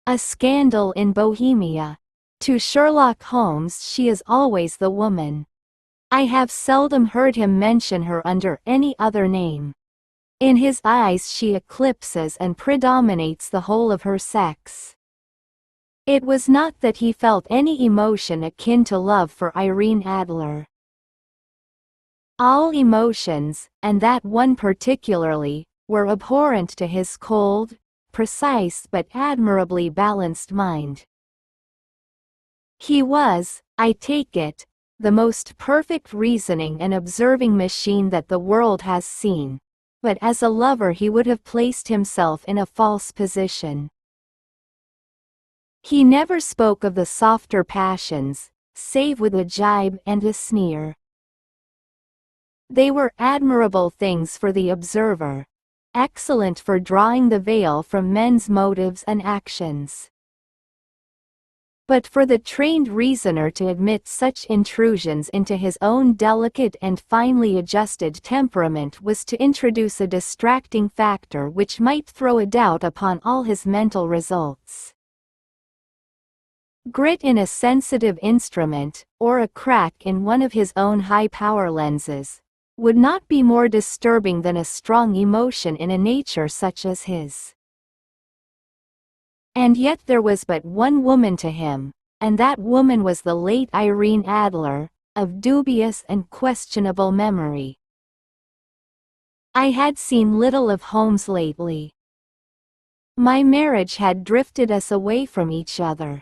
A scandal in Bohemia. To Sherlock Holmes she is always the woman. I have seldom heard him mention her under any other name. In his eyes she eclipses and predominates the whole of her sex. It was not that he felt any emotion akin to love for Irene Adler. All emotions, and that one particularly, were abhorrent to his cold, precise but admirably balanced mind. He was, I take it, the most perfect reasoning and observing machine that the world has seen, but as a lover he would have placed himself in a false position. He never spoke of the softer passions, save with a jibe and a sneer. They were admirable things for the observer, excellent for drawing the veil from men's motives and actions. But for the trained reasoner to admit such intrusions into his own delicate and finely adjusted temperament was to introduce a distracting factor which might throw a doubt upon all his mental results. Grit in a sensitive instrument, or a crack in one of his own high-power lenses, would not be more disturbing than a strong emotion in a nature such as his. And yet there was but one woman to him, and that woman was the late Irene Adler, of dubious and questionable memory. I had seen little of Holmes lately. My marriage had drifted us away from each other.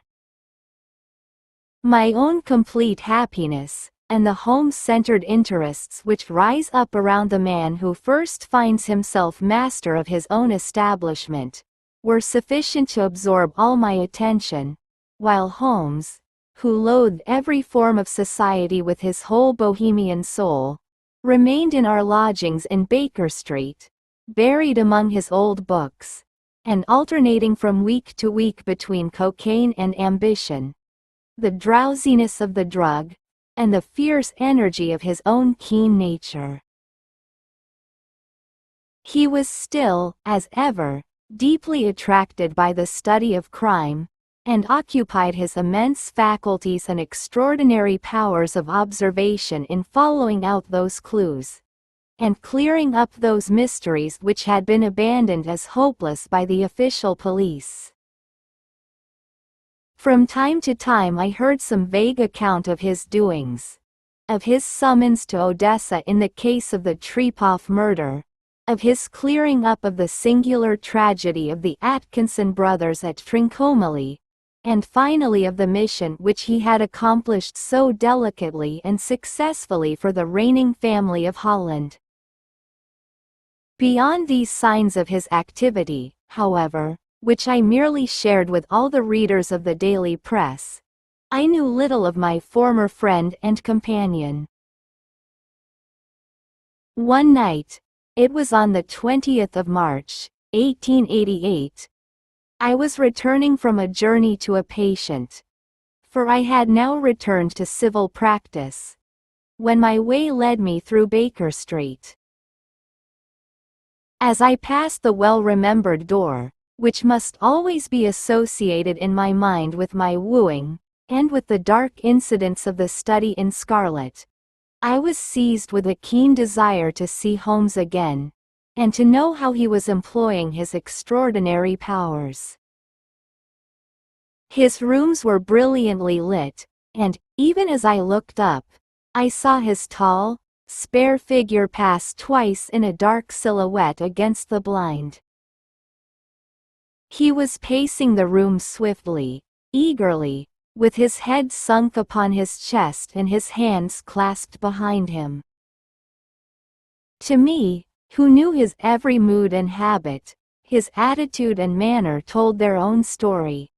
My own complete happiness, and the home-centered interests which rise up around the man who first finds himself master of his own establishment, were sufficient to absorb all my attention, while Holmes, who loathed every form of society with his whole Bohemian soul, remained in our lodgings in Baker Street, buried among his old books, and alternating from week to week between cocaine and ambition, the drowsiness of the drug, and the fierce energy of his own keen nature. He was still, as ever, deeply attracted by the study of crime, and occupied his immense faculties and extraordinary powers of observation in following out those clues, and clearing up those mysteries which had been abandoned as hopeless by the official police. From time to time I heard some vague account of his doings, of his summons to Odessa in the case of the Trepov murder, of his clearing up of the singular tragedy of the Atkinson brothers at Trincomalee, and finally of the mission which he had accomplished so delicately and successfully for the reigning family of Holland. Beyond these signs of his activity, however, which I merely shared with all the readers of the daily press, I knew little of my former friend and companion. One night, it was on the 20th of March, 1888, I was returning from a journey to a patient, for I had now returned to civil practice, when my way led me through Baker Street. As I passed the well-remembered door, which must always be associated in my mind with my wooing, and with the dark incidents of the study in scarlet, I was seized with a keen desire to see Holmes again, and to know how he was employing his extraordinary powers. His rooms were brilliantly lit, and, even as I looked up, I saw his tall, spare figure pass twice in a dark silhouette against the blind. He was pacing the room swiftly, eagerly, with his head sunk upon his chest and his hands clasped behind him. To me, who knew his every mood and habit, his attitude and manner told their own story.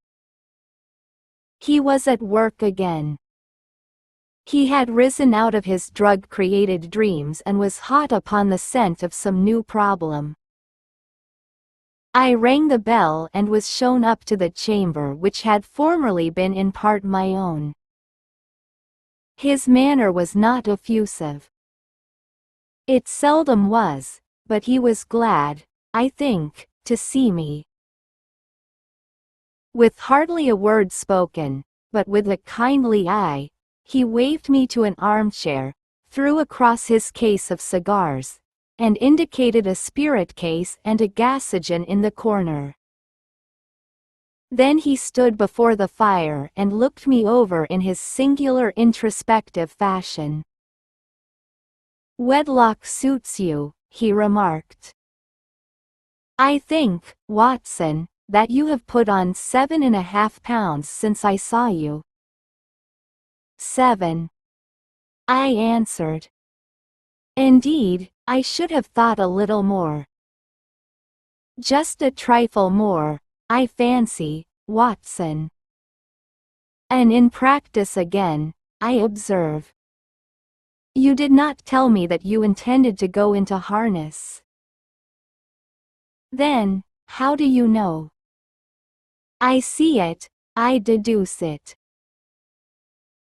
He was at work again. He had risen out of his drug-created dreams and was hot upon the scent of some new problem. I rang the bell and was shown up to the chamber which had formerly been in part my own. His manner was not effusive. It seldom was, but he was glad, I think, to see me. With hardly a word spoken, but with a kindly eye, he waved me to an armchair, threw across his case of cigars, and indicated a spirit case and a gasogen in the corner. Then he stood before the fire and looked me over in his singular introspective fashion. "Wedlock suits you," he remarked. "I think, Watson, that you have put on 7.5 pounds since I saw you." 7. I answered. "Indeed, I should have thought a little more." "Just a trifle more, I fancy, Watson." "And in practice again, I observe. You did not tell me that you intended to go into harness." "Then, how do you know?" "I see it, I deduce it."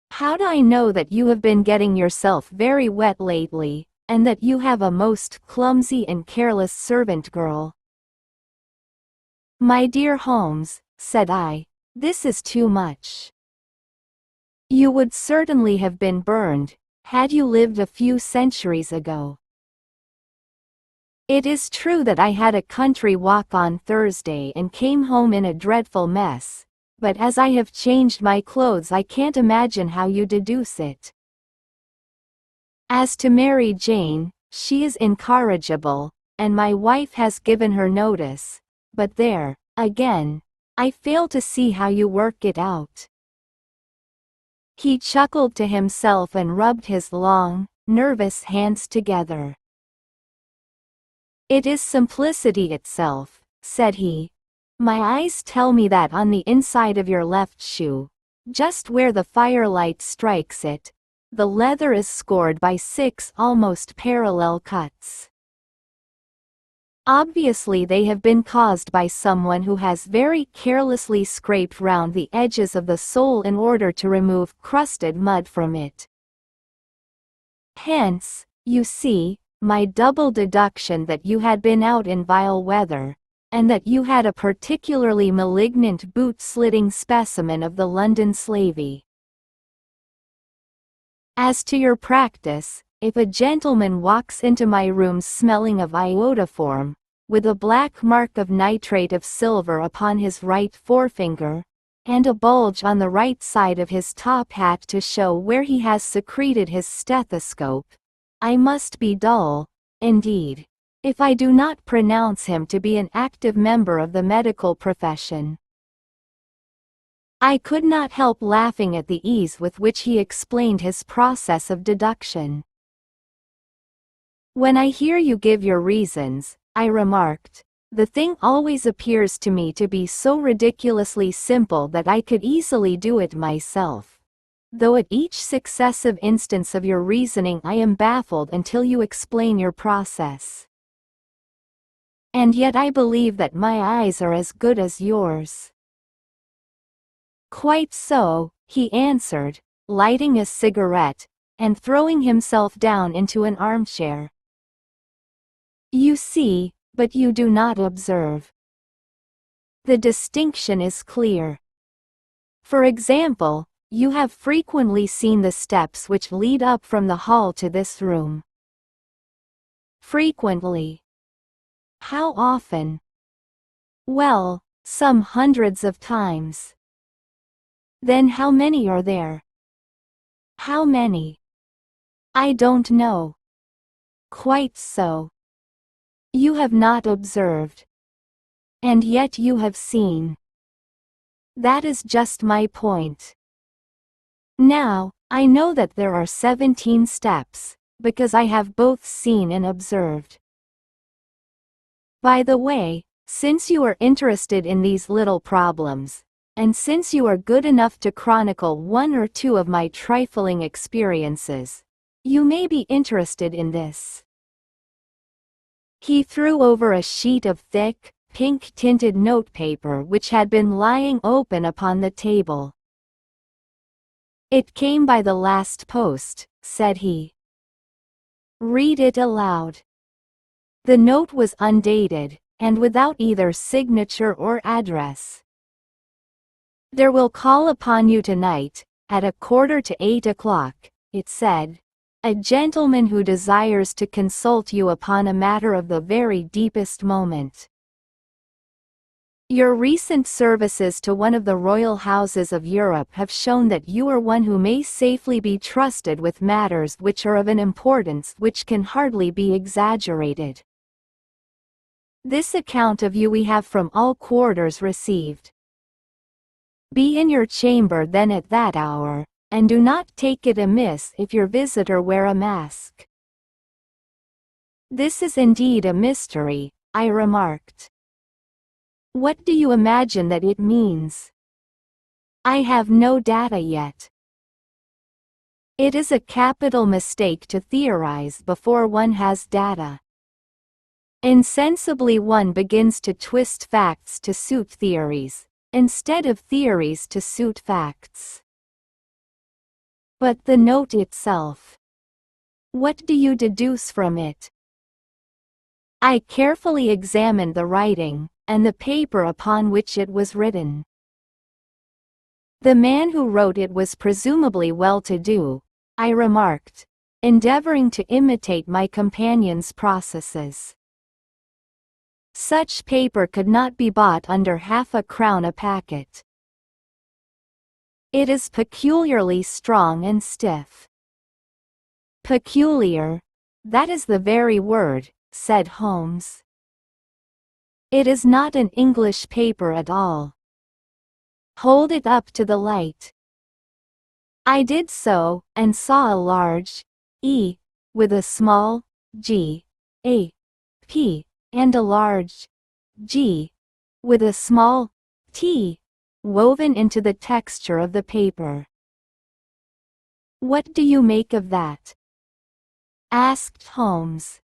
"How do I know that you have been getting yourself very wet lately, and that you have a most clumsy and careless servant girl?" "My dear Holmes," said I, "this is too much. You would certainly have been burned, had you lived a few centuries ago. It is true that I had a country walk on Thursday and came home in a dreadful mess, but as I have changed my clothes I can't imagine how you deduce it. As to Mary Jane, she is incorrigible, and my wife has given her notice, but there, again, I fail to see how you work it out." He chuckled to himself and rubbed his long, nervous hands together. "It is simplicity itself," said he. "My eyes tell me that on the inside of your left shoe, just where the firelight strikes it, the leather is scored by 6 almost parallel cuts. Obviously they have been caused by someone who has very carelessly scraped round the edges of the sole in order to remove crusted mud from it. Hence, you see, my double deduction that you had been out in vile weather, and that you had a particularly malignant boot-slitting specimen of the London slavey. As to your practice, if a gentleman walks into my room smelling of iodoform, with a black mark of nitrate of silver upon his right forefinger, and a bulge on the right side of his top hat to show where he has secreted his stethoscope, I must be dull, indeed, if I do not pronounce him to be an active member of the medical profession." I could not help laughing at the ease with which he explained his process of deduction. "When I hear you give your reasons," I remarked, "the thing always appears to me to be so ridiculously simple that I could easily do it myself. Though at each successive instance of your reasoning I am baffled until you explain your process. And yet I believe that my eyes are as good as yours." "Quite so," he answered, lighting a cigarette, and throwing himself down into an armchair. "You see, but you do not observe. The distinction is clear. For example, you have frequently seen the steps which lead up from the hall to this room." "Frequently." "How often?" "Well, some hundreds of times." "Then how many are there?" "How many?" "I don't know." "Quite so. You have not observed. And yet you have seen. That is just my point. Now, I know that there are 17 steps, because I have both seen and observed. By the way, since you are interested in these little problems, and since you are good enough to chronicle one or two of my trifling experiences, you may be interested in this." He threw over a sheet of thick, pink-tinted notepaper which had been lying open upon the table. "It came by the last post," said he. "Read it aloud." The note was undated, and without either signature or address. There will call upon you tonight, at 7:45, it said. A gentleman who desires to consult you upon a matter of the very deepest moment. Your recent services to one of the royal houses of Europe have shown that you are one who may safely be trusted with matters which are of an importance which can hardly be exaggerated. This account of you we have from all quarters received. Be in your chamber then at that hour, and do not take it amiss if your visitor wear a mask. This is indeed a mystery, I remarked. What do you imagine that it means? I have no data yet. It is a capital mistake to theorize before one has data. Insensibly one begins to twist facts to suit theories, instead of theories to suit facts. But the note itself. What do you deduce from it? I carefully examined the writing, and the paper upon which it was written. The man who wrote it was presumably well-to-do, I remarked, endeavoring to imitate my companion's processes. Such paper could not be bought under £0.50 a packet. It is peculiarly strong and stiff. Peculiar, that is the very word, said Holmes. It is not an English paper at all. Hold it up to the light. I did so, and saw a large E, with a small g, a p, and a large G, with a small t, woven into the texture of the paper. What do you make of that? Asked Holmes.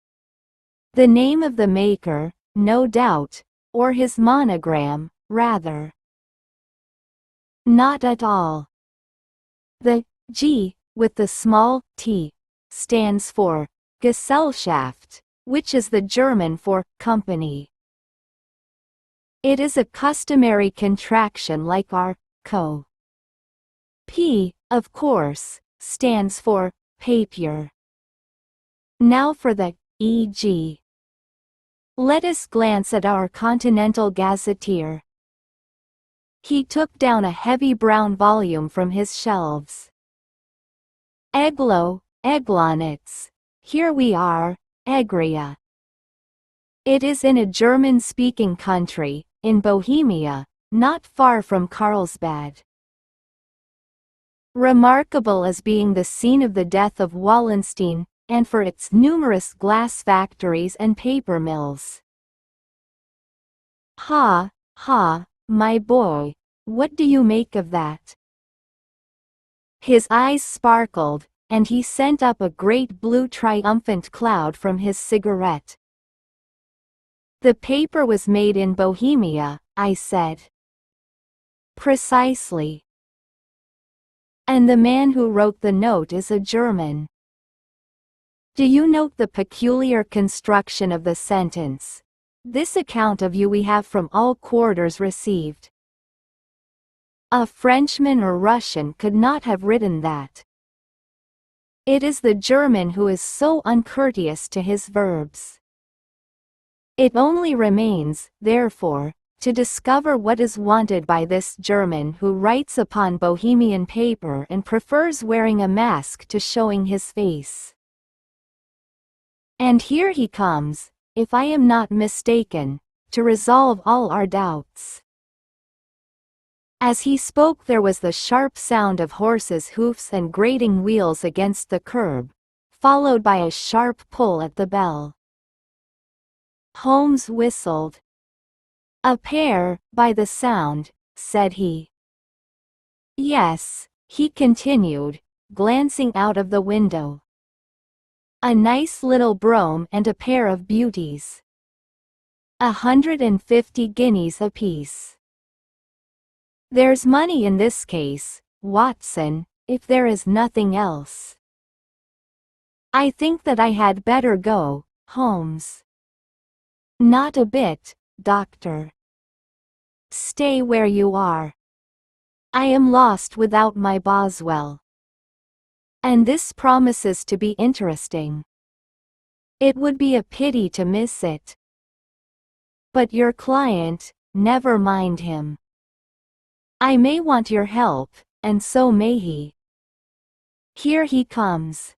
The name of the maker, no doubt, or his monogram, rather. Not at all. The G, with the small t, stands for Gesellschaft, which is the German for company. It is a customary contraction like our co. P, of course, stands for papier. Now for the e.g. Let us glance at our Continental Gazetteer. He took down a heavy brown volume from his shelves. Eglo, Eglonitz. Here we are, Egria. It is in a German-speaking country, in Bohemia, not far from Carlsbad. Remarkable as being the scene of the death of Wallenstein, and for its numerous glass factories and paper mills. Ha, ha, my boy, what do you make of that? His eyes sparkled, and he sent up a great blue triumphant cloud from his cigarette. The paper was made in Bohemia, I said. Precisely. And the man who wrote the note is a German. Do you note the peculiar construction of the sentence? This account of you we have from all quarters received. A Frenchman or Russian could not have written that. It is the German who is so uncourteous to his verbs. It only remains, therefore, to discover what is wanted by this German who writes upon Bohemian paper and prefers wearing a mask to showing his face. And here he comes, if I am not mistaken, to resolve all our doubts. As he spoke there was the sharp sound of horses' hoofs and grating wheels against the curb, followed by a sharp pull at the bell. Holmes whistled. A pair, by the sound, said he. Yes, he continued, glancing out of the window. A nice little brougham and a pair of beauties. 150 guineas apiece. There's money in this case, Watson, if there is nothing else. I think that I had better go, Holmes. Not a bit, Doctor. Stay where you are. I am lost without my Boswell. And this promises to be interesting. It would be a pity to miss it. But your client, never mind him. I may want your help, and so may he. Here he comes.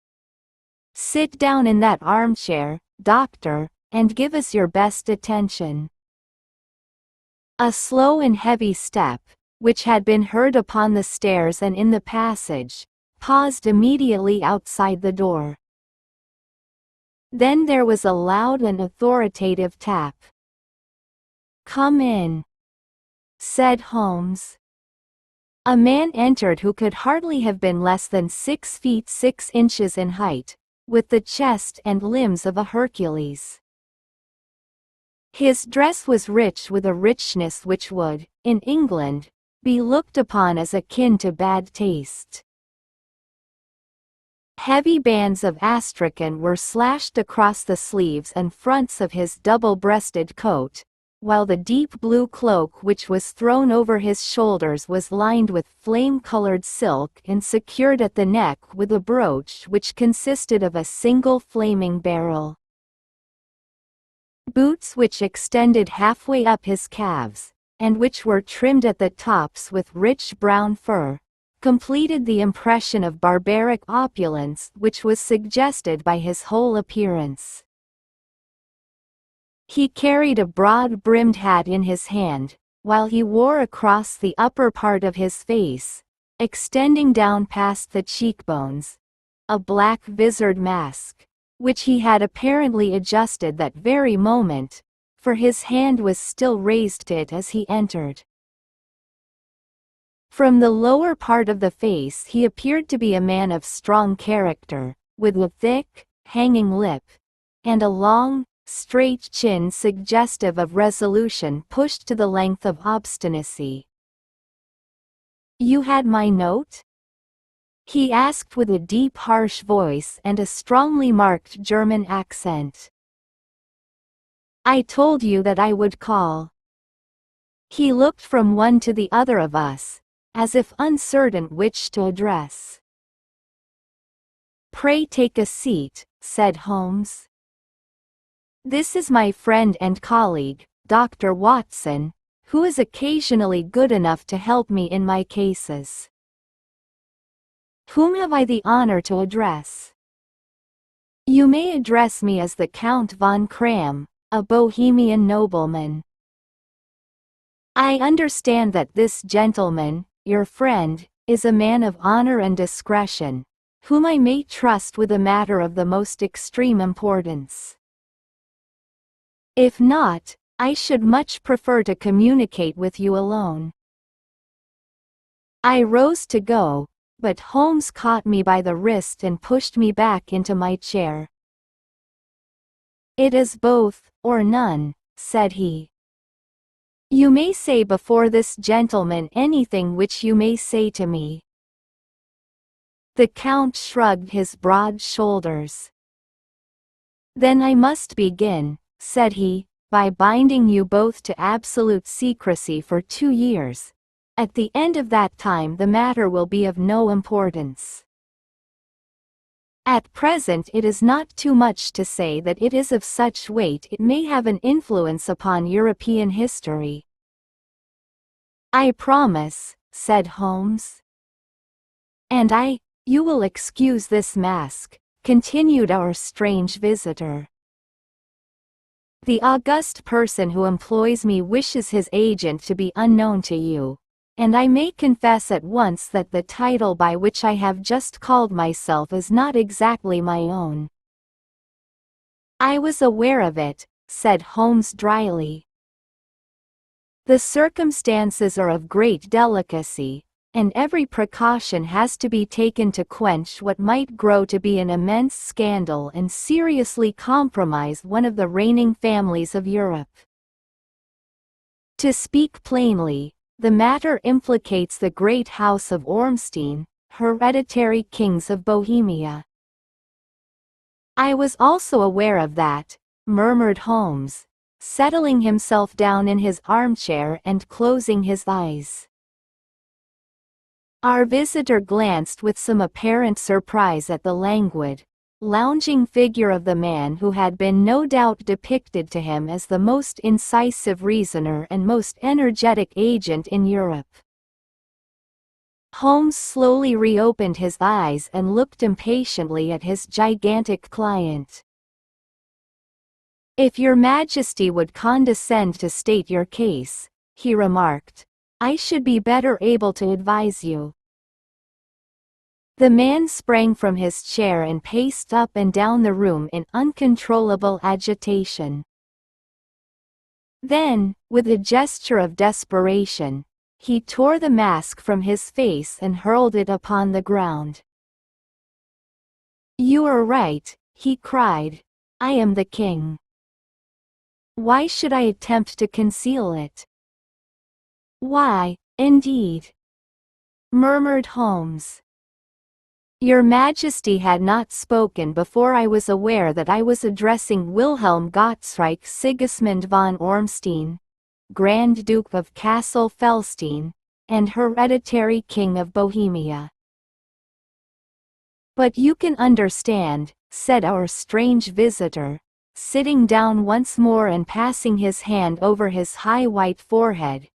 Sit down in that armchair, doctor, and give us your best attention. A slow and heavy step, which had been heard upon the stairs and in the passage, paused immediately outside the door. Then there was a loud and authoritative tap. "Come in," said Holmes. A man entered who could hardly have been less than 6 feet 6 inches in height, with the chest and limbs of a Hercules. His dress was rich with a richness which would, in England, be looked upon as akin to bad taste. Heavy bands of astrakhan were slashed across the sleeves and fronts of his double-breasted coat, while the deep blue cloak which was thrown over his shoulders was lined with flame-colored silk and secured at the neck with a brooch which consisted of a single flaming beryl. Boots which extended halfway up his calves, and which were trimmed at the tops with rich brown fur, completed the impression of barbaric opulence which was suggested by his whole appearance. He carried a broad-brimmed hat in his hand, while he wore across the upper part of his face, extending down past the cheekbones, a black visored mask, which he had apparently adjusted that very moment, for his hand was still raised to it as he entered. From the lower part of the face he appeared to be a man of strong character, with a thick, hanging lip, and a long, straight chin suggestive of resolution pushed to the length of obstinacy. "You had my note?" he asked with a deep harsh voice and a strongly marked German accent. "I told you that I would call." He looked from one to the other of us, as if uncertain which to address. "Pray take a seat," said Holmes. "This is my friend and colleague, Dr. Watson, who is occasionally good enough to help me in my cases. Whom have I the honor to address?" "You may address me as the Count von Kram, a Bohemian nobleman. I understand that this gentleman, your friend, is a man of honor and discretion, whom I may trust with a matter of the most extreme importance. If not, I should much prefer to communicate with you alone." I rose to go, but Holmes caught me by the wrist and pushed me back into my chair. "It is both, or none," said he. "You may say before this gentleman anything which you may say to me." The Count shrugged his broad shoulders. "Then I must begin," said he, "by binding you both to absolute secrecy for 2 years. At the end of that time the matter will be of no importance. At present it is not too much to say that it is of such weight it may have an influence upon European history." "I promise," said Holmes. "And you will excuse this mask," continued our strange visitor. "The august person who employs me wishes his agent to be unknown to you, and I may confess at once that the title by which I have just called myself is not exactly my own." "I was aware of it," said Holmes dryly. "The circumstances are of great delicacy, and every precaution has to be taken to quench what might grow to be an immense scandal and seriously compromise one of the reigning families of Europe. To speak plainly, the matter implicates the great house of Ormstein, hereditary kings of Bohemia." "I was also aware of that," murmured Holmes, settling himself down in his armchair and closing his eyes. Our visitor glanced with some apparent surprise at the languid, lounging figure of the man who had been no doubt depicted to him as the most incisive reasoner and most energetic agent in Europe. Holmes slowly reopened his eyes and looked impatiently at his gigantic client. "If your Majesty would condescend to state your case," he remarked, "I should be better able to advise you." The man sprang from his chair and paced up and down the room in uncontrollable agitation. Then, with a gesture of desperation, he tore the mask from his face and hurled it upon the ground. "You are right," he cried. "I am the king. Why should I attempt to conceal it?" "Why, indeed?" murmured Holmes. "Your Majesty had not spoken before I was aware that I was addressing Wilhelm Gottschalk Sigismund von Ormstein, Grand Duke of Kassel-Felstein, and hereditary King of Bohemia." "But you can understand," said our strange visitor, sitting down once more and passing his hand over his high white forehead,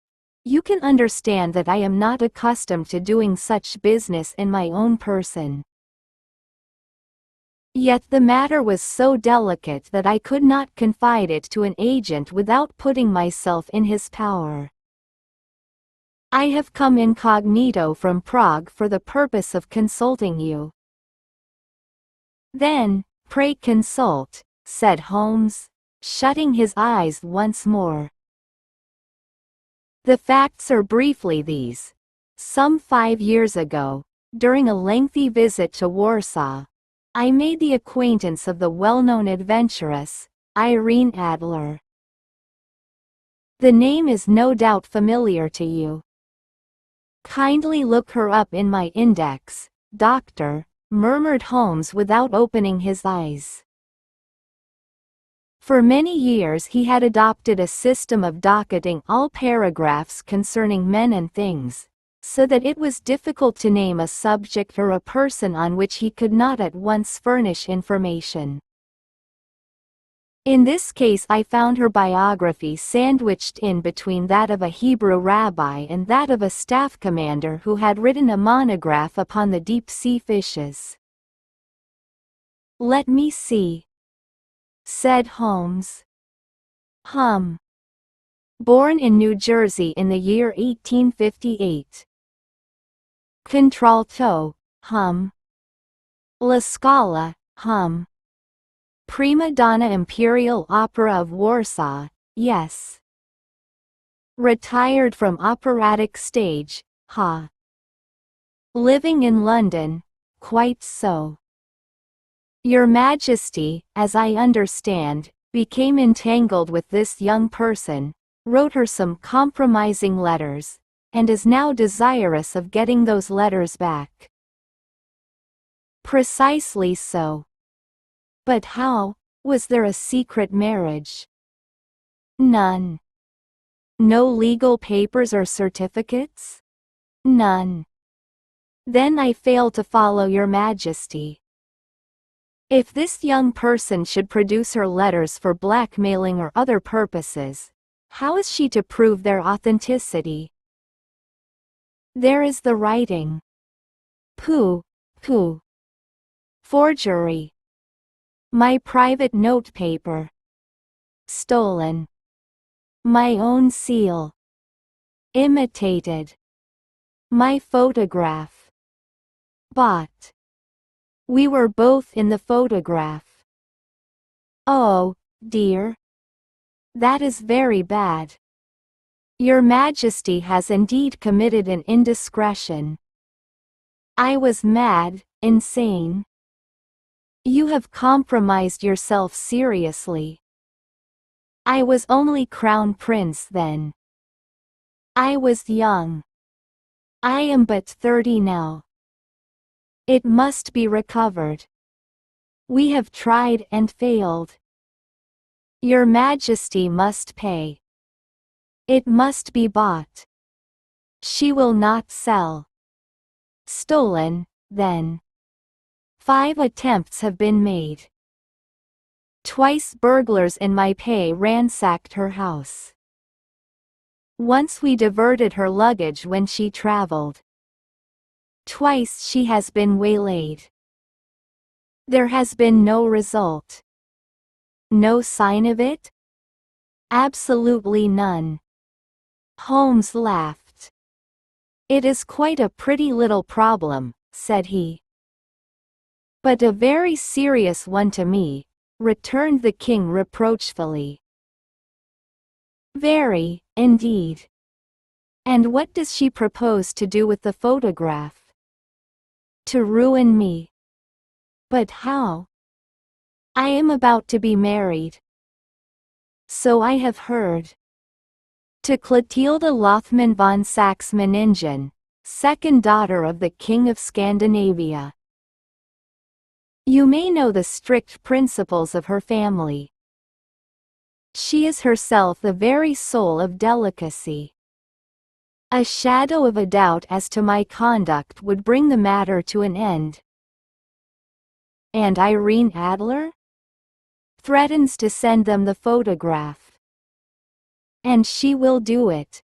"you can understand that I am not accustomed to doing such business in my own person. Yet the matter was so delicate that I could not confide it to an agent without putting myself in his power. I have come incognito from Prague for the purpose of consulting you." "Then, pray consult," said Holmes, shutting his eyes once more. "The facts are briefly these. Some 5 years ago, during a lengthy visit to Warsaw, I made the acquaintance of the well-known adventuress, Irene Adler. The name is no doubt familiar to you. Kindly look her up in my index, Doctor," murmured Holmes without opening his eyes. For many years he had adopted a system of docketing all paragraphs concerning men and things, so that it was difficult to name a subject or a person on which he could not at once furnish information. In this case I found her biography sandwiched in between that of a Hebrew rabbi and that of a staff commander who had written a monograph upon the deep-sea fishes. "Let me see," said Holmes. Born in New Jersey in the year 1858. Contralto, La Scala, Prima donna Imperial Opera of Warsaw, yes. Retired from operatic stage, Living in London, quite so. Your Majesty, as I understand, became entangled with this young person, wrote her some compromising letters, and is now desirous of getting those letters back." "Precisely so. But how? Was there a secret marriage?" "None." "No legal papers or certificates?" "None." "Then I fail to follow your Majesty. If this young person should produce her letters for blackmailing or other purposes, how is she to prove their authenticity?" "There is the writing." Pooh. "Forgery." "My private notepaper." "Stolen." "My own seal." "Imitated." "My photograph." "Bought." "We were both in the photograph." "Oh, dear. That is very bad. Your Majesty has indeed committed an indiscretion." "I was mad, insane." "You have compromised yourself seriously." "I was only Crown Prince then. I was young. I am but 30 now. It must be recovered. We have tried and failed. Your Majesty must pay. It must be bought. She will not sell." stolen, then. 5 attempts have been made. Twice burglars in my pay ransacked her house. Once we diverted her luggage when she traveled. Twice she has been waylaid. There has been no result. No sign of it? Absolutely none. Holmes laughed. It is quite a pretty little problem, said he. But a very serious one to me, returned the king reproachfully. Very, indeed. And what does she propose to do with the photograph? To ruin me. But how? I am about to be married. So I have heard. To Clotilde Lothman von Saxe-Meiningen, second daughter of the King of Scandinavia. You may know the strict principles of her family. She is herself the very soul of delicacy. A shadow of a doubt as to my conduct would bring the matter to an end. And Irene Adler? Threatens to send them the photograph. And she will do it.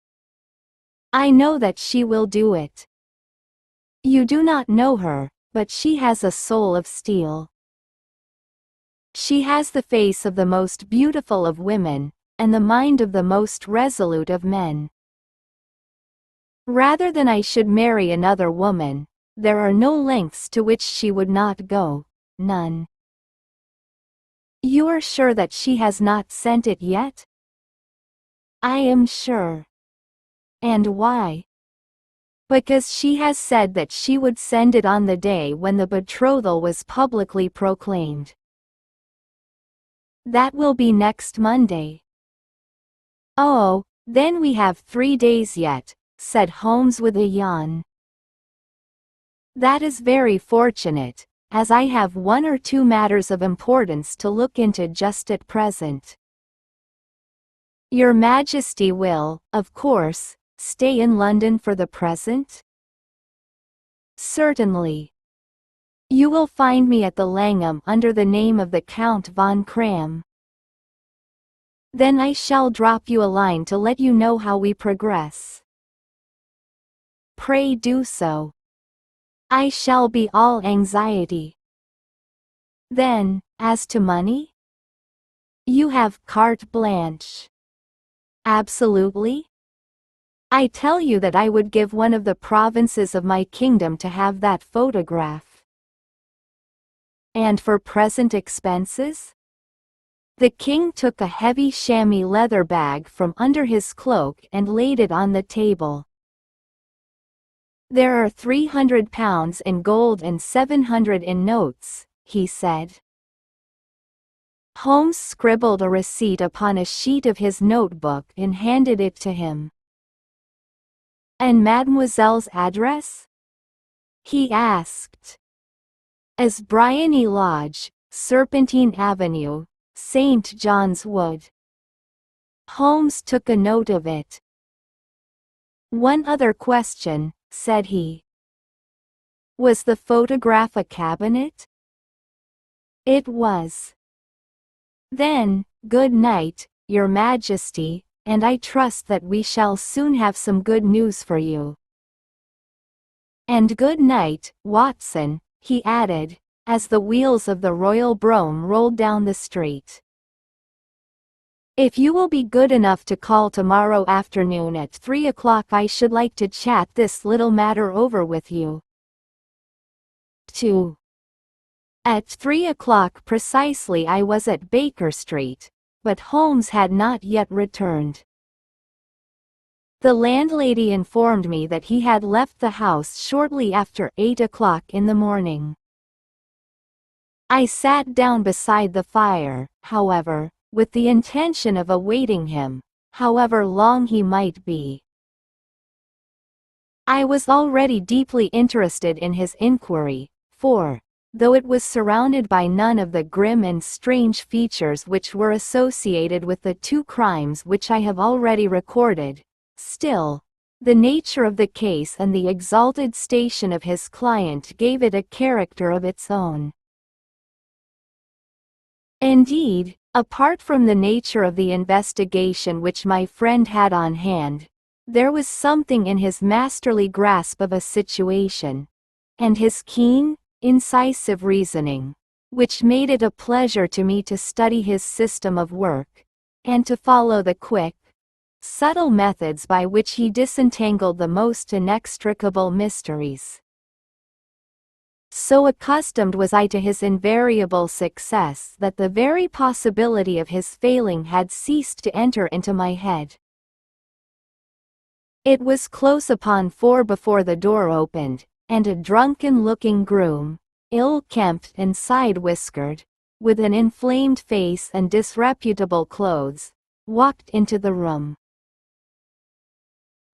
I know that she will do it. You do not know her, but she has a soul of steel. She has the face of the most beautiful of women, and the mind of the most resolute of men. Rather than I should marry another woman, there are no lengths to which she would not go, none. You are sure that she has not sent it yet? I am sure. And why? Because she has said that she would send it on the day when the betrothal was publicly proclaimed. That will be next Monday. Oh, then we have 3 days yet, said Holmes with a yawn. That is very fortunate, as I have 1 or 2 matters of importance to look into just at present. Your Majesty will, of course, stay in London for the present? Certainly. You will find me at the Langham under the name of the Count von Cram. Then I shall drop you a line to let you know how we progress. Pray do so. I shall be all anxiety. Then, as to money? You have carte blanche. Absolutely? I tell you that I would give one of the provinces of my kingdom to have that photograph. And for present expenses? The king took a heavy chamois leather bag from under his cloak and laid it on the table. There are £300 in gold and 700 in notes, he said. Holmes scribbled a receipt upon a sheet of his notebook and handed it to him. And Mademoiselle's address? He asked. As Bryony Lodge, Serpentine Avenue, St. John's Wood. Holmes took a note of it. One other question, said he. Was the photograph a cabinet? It was. Then, good night, Your Majesty, and I trust that we shall soon have some good news for you. And good night, Watson, he added, as the wheels of the royal brougham rolled down the street. If you will be good enough to call tomorrow afternoon at 3 o'clock, I should like to chat this little matter over with you. 2. At 3 o'clock precisely I was at Baker Street, but Holmes had not yet returned. The landlady informed me that he had left the house shortly after 8 o'clock in the morning. I sat down beside the fire, however, with the intention of awaiting him, however long he might be. I was already deeply interested in his inquiry, for, though it was surrounded by none of the grim and strange features which were associated with the 2 crimes which I have already recorded, still, The nature of the case and the exalted station of his client gave it a character of its own. Indeed, apart from the nature of the investigation which my friend had on hand, there was something in his masterly grasp of a situation, and his keen, incisive reasoning, which made it a pleasure to me to study his system of work, and to follow the quick, subtle methods by which he disentangled the most inextricable mysteries. So accustomed was I to his invariable success that the very possibility of his failing had ceased to enter into my head. It was close upon 4 before the door opened, and a drunken-looking groom, ill-kempt and side-whiskered, with an inflamed face and disreputable clothes, walked into the room.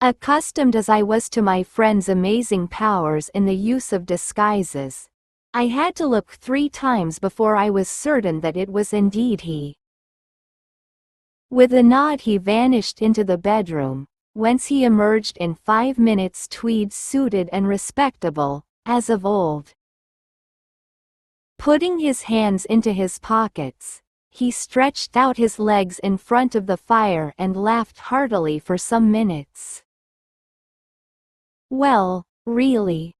Accustomed as I was to my friend's amazing powers in the use of disguises, I had to look 3 times before I was certain that it was indeed he. With a nod he vanished into the bedroom, whence he emerged in 5 minutes tweed-suited and respectable, as of old. Putting his hands into his pockets, he stretched out his legs in front of the fire and laughed heartily for some minutes. "Well, really,"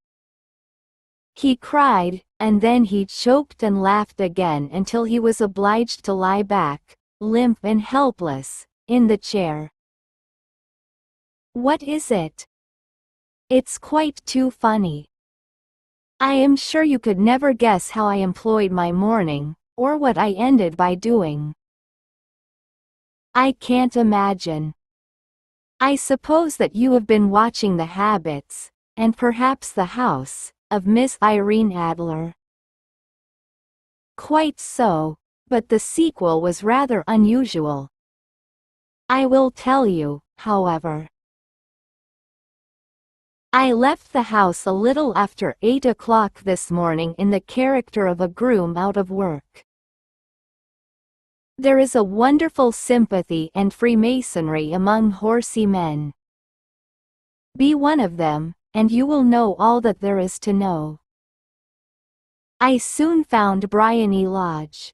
he cried, and then he choked and laughed again until he was obliged to lie back, limp and helpless, in the chair. "What is it? It's quite too funny. I am sure you could never guess how I employed my morning, or what I ended by doing." "I can't imagine. I suppose that you have been watching the habits, and perhaps the house, of Miss Irene Adler." "Quite so, but the sequel was rather unusual. I will tell you, however. I left the house a little after 8 o'clock this morning in the character of a groom out of work. There is a wonderful sympathy and freemasonry among horsey men. Be one of them, and you will know all that there is to know. I soon found Briony Lodge.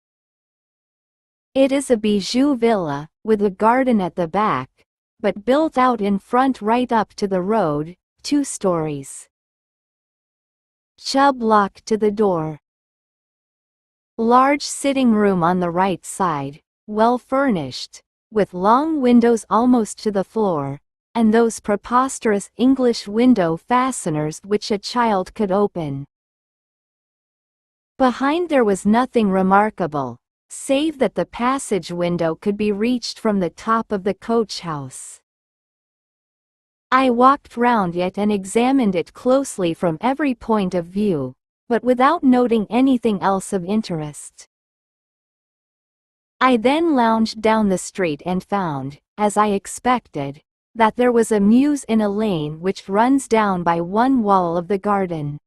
It is a bijou villa, with a garden at the back, but built out in front right up to the road, 2 stories. Chubb lock to the door. Large sitting room on the right side, well furnished, with long windows almost to the floor, and those preposterous English window fasteners which a child could open. Behind there was nothing remarkable, save that the passage window could be reached from the top of the coach house. I walked round it and examined it closely from every point of view, but without noting anything else of interest. I then lounged down the street and found, as I expected, that there was a mews in a lane which runs down by one wall of the garden.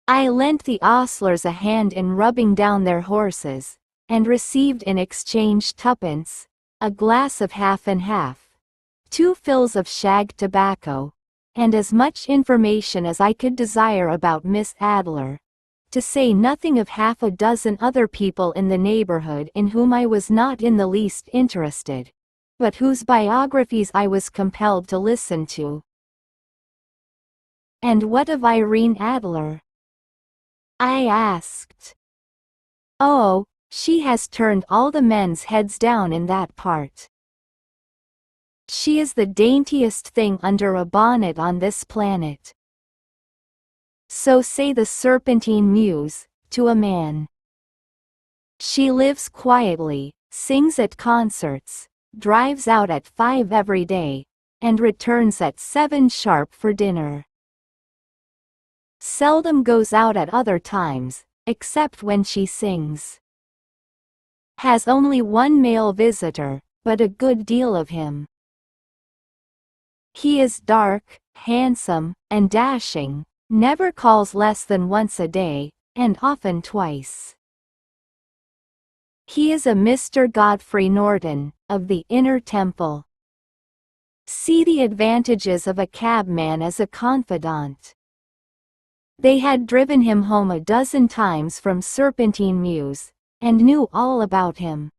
I lent the ostlers a hand in rubbing down their horses, and received in exchange 2d, a glass of half and half, 2 fills of shag tobacco, and as much information as I could desire about Miss Adler, to say nothing of half a dozen other people in the neighborhood in whom I was not in the least interested, but whose biographies I was compelled to listen to. "And what of Irene Adler?" I asked. "Oh, she has turned all the men's heads down in that part. She is the daintiest thing under a bonnet on this planet. So say the Serpentine Mews, to a man. She lives quietly, sings at concerts, drives out at 5 every day, and returns at 7 sharp for dinner. Seldom goes out at other times, except when she sings. Has only 1 male visitor, but a good deal of him. He is dark, handsome, and dashing, never calls less than once a day, and often twice. He is a Mr. Godfrey Norton, of the Inner Temple. see the advantages of a cabman as a confidant. They had driven him home a dozen times from Serpentine Mews, and knew all about him.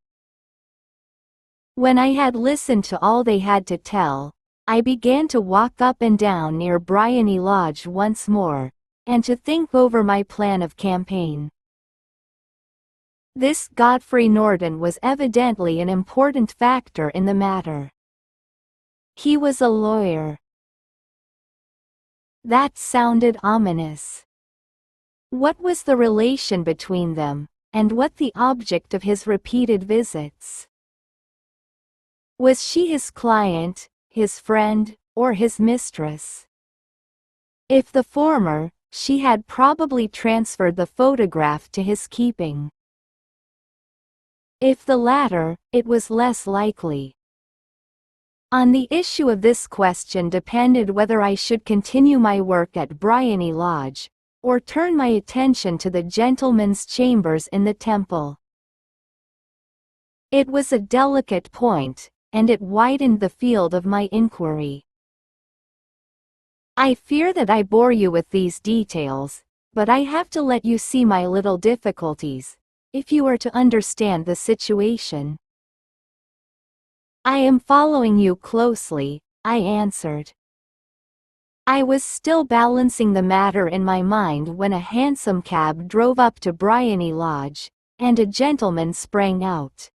When I had listened to all they had to tell, I began to walk up and down near Bryony Lodge once more, and to think over my plan of campaign. This Godfrey Norton was evidently an important factor in the matter. He was a lawyer. That sounded ominous. What was the relation between them, and what the object of his repeated visits? Was she his client, his friend, or his mistress? If the former, she had probably transferred the photograph to his keeping. If the latter, it was less likely. On the issue of this question depended whether I should continue my work at Bryony Lodge, or turn my attention to the gentlemen's chambers in the Temple. It was a delicate point, and it widened the field of my inquiry. I fear that I bore you with these details, but I have to let you see my little difficulties, if you are to understand the situation. I am following you closely, I answered. I was still balancing the matter in my mind when a hansom cab drove up to Bryony Lodge, and a gentleman sprang out.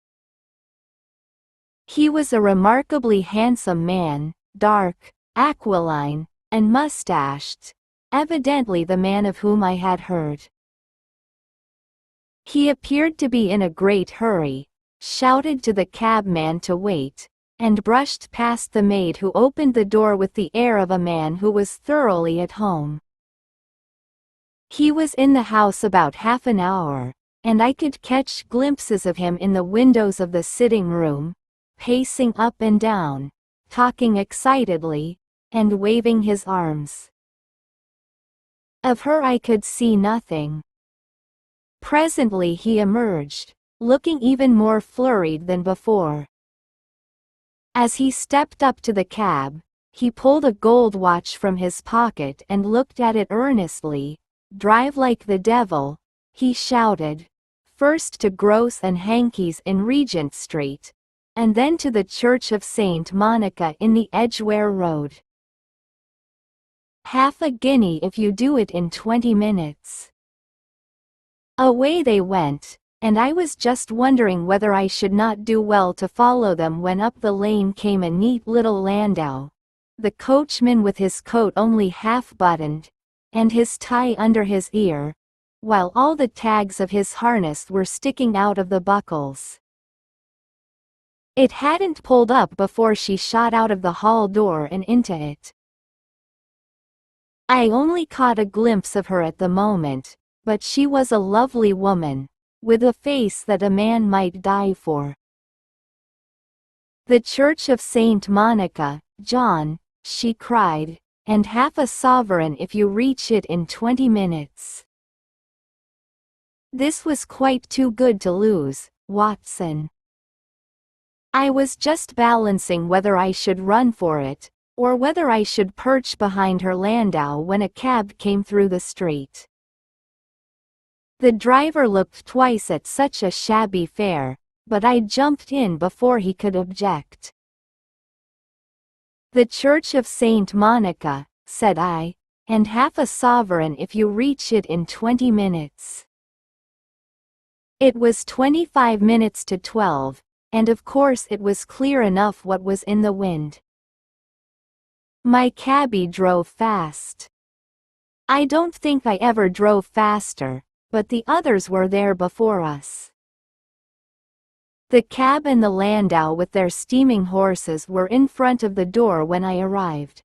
He was a remarkably handsome man, dark, aquiline, and mustached, evidently the man of whom I had heard. He appeared to be in a great hurry, shouted to the cabman to wait, and brushed past the maid who opened the door with the air of a man who was thoroughly at home. He was in the house about half an hour, and I could catch glimpses of him in the windows of the sitting room, pacing up and down, talking excitedly, and waving his arms. Of her I could see nothing. Presently he emerged, looking even more flurried than before. As he stepped up to the cab, he pulled a gold watch from his pocket and looked at it earnestly. "Drive like the devil," he shouted, "first to Gross and Hankey's in Regent Street, and then to the Church of St. Monica in the Edgware Road. Half a guinea if you do it in 20 minutes." Away they went, and I was just wondering whether I should not do well to follow them when up the lane came a neat little landau, the coachman with his coat only half buttoned, and his tie under his ear, while all the tags of his harness were sticking out of the buckles. It hadn't pulled up before she shot out of the hall door and into it. I only caught a glimpse of her at the moment, but she was a lovely woman, with a face that a man might die for. "The Church of St. Monica, John," she cried, "and half a sovereign if you reach it in 20 minutes. This was quite too good to lose, Watson. I was just balancing whether I should run for it, or whether I should perch behind her landau when a cab came through the street. The driver looked twice at such a shabby fare, but I jumped in before he could object. "The Church of St. Monica," said I, "and half a sovereign if you reach it in 20 minutes. It was 25 minutes to 12, and of course it was clear enough what was in the wind. My cabby drove fast. I don't think I ever drove faster, but the others were there before us. The cab and the landau with their steaming horses were in front of the door when I arrived.